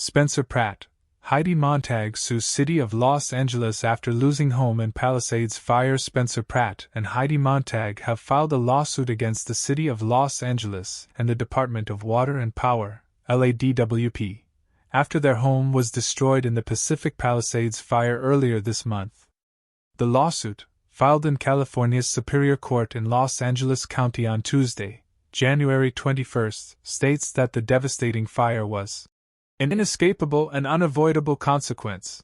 Spencer Pratt, Heidi Montag sues City of Los Angeles after losing home in Palisades Fire. Spencer Pratt and Heidi Montag have filed a lawsuit against the City of Los Angeles and the Department of Water and Power, LADWP, after their home was destroyed in the Pacific Palisades Fire earlier this month. The lawsuit, filed in California's Superior Court in Los Angeles County on Tuesday, January 21, states that the devastating fire was an inescapable and unavoidable consequence,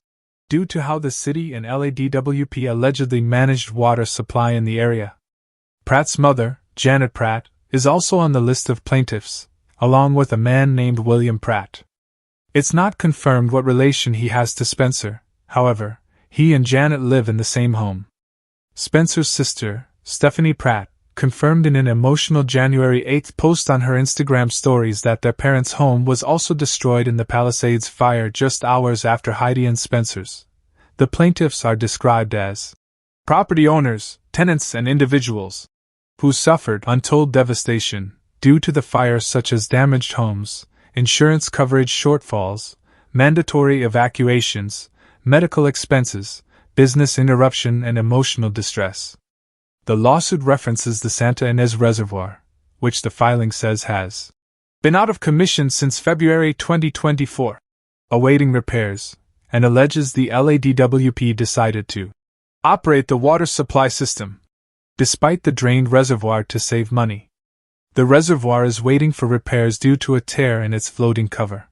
due to how the city and LADWP allegedly managed water supply in the area. Pratt's mother, Janet Pratt, is also on the list of plaintiffs, along with a man named William Pratt. It's not confirmed what relation he has to Spencer, however, he and Janet live in the same home. Spencer's sister, Stephanie Pratt, confirmed in an emotional January 8 post on her Instagram stories that their parents' home was also destroyed in the Palisades fire just hours after Heidi and Spencer's. The plaintiffs are described as property owners, tenants, and individuals who suffered untold devastation due to the fire, such as damaged homes, insurance coverage shortfalls, mandatory evacuations, medical expenses, business interruption, and emotional distress. The lawsuit references the Santa Ynez Reservoir, which the filing says has been out of commission since February 2024, awaiting repairs, and alleges the LADWP decided to operate the water supply system, despite the drained reservoir, to save money. The reservoir is waiting for repairs due to a tear in its floating cover.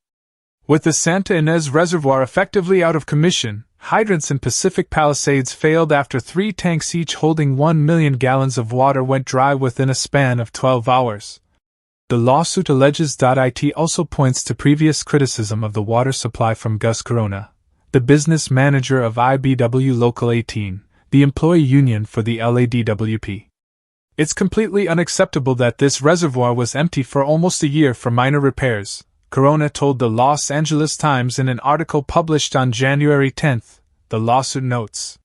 With the Santa Ynez Reservoir effectively out of commission, hydrants in Pacific Palisades failed after 3 tanks each holding 1 million gallons of water went dry within a span of 12 hours. The lawsuit alleges .it also points to previous criticism of the water supply from Gus Corona, the business manager of IBW Local 18, the employee union for the LADWP. It's completely unacceptable that this reservoir was empty for almost a year for minor repairs, Corona told the Los Angeles Times in an article published on January 10. The lawsuit notes,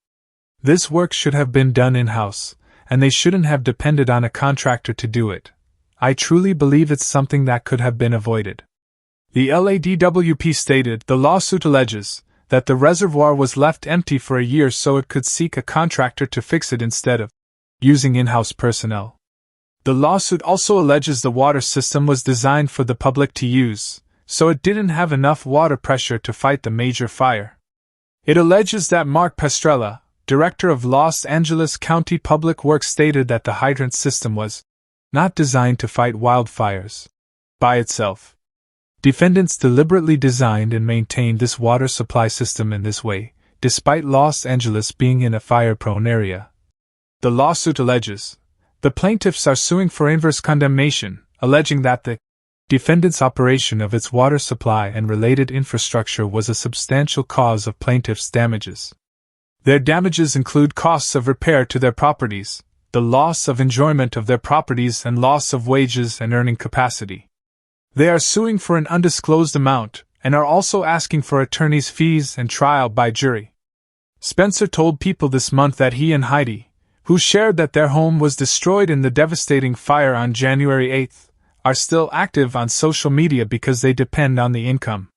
"This work should have been done in-house, and they shouldn't have depended on a contractor to do it. I truly believe it's something that could have been avoided." The LADWP stated the lawsuit alleges that the reservoir was left empty for a year so it could seek a contractor to fix it instead of using in-house personnel. The lawsuit also alleges the water system was designed for the public to use, so it didn't have enough water pressure to fight the major fire. It alleges that Mark Pastrella, director of Los Angeles County Public Works, stated that the hydrant system was not designed to fight wildfires by itself. Defendants deliberately designed and maintained this water supply system in this way, despite Los Angeles being in a fire-prone area. The lawsuit alleges the plaintiffs are suing for inverse condemnation, alleging that the defendant's operation of its water supply and related infrastructure was a substantial cause of plaintiffs' damages. Their damages include costs of repair to their properties, the loss of enjoyment of their properties, and loss of wages and earning capacity. They are suing for an undisclosed amount, and are also asking for attorney's fees and trial by jury. Spencer told People this month that he and Heidi, who shared that their home was destroyed in the devastating fire on January 8, are still active on social media because they depend on the income.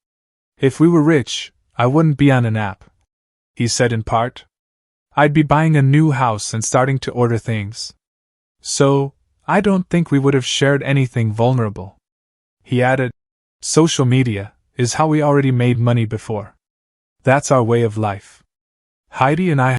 "If we were rich, I wouldn't be on an app," he said in part. "I'd be buying a new house and starting to order things. So, I don't think we would have shared anything vulnerable." He added, "Social media is how we already made money before. That's our way of life." Heidi and I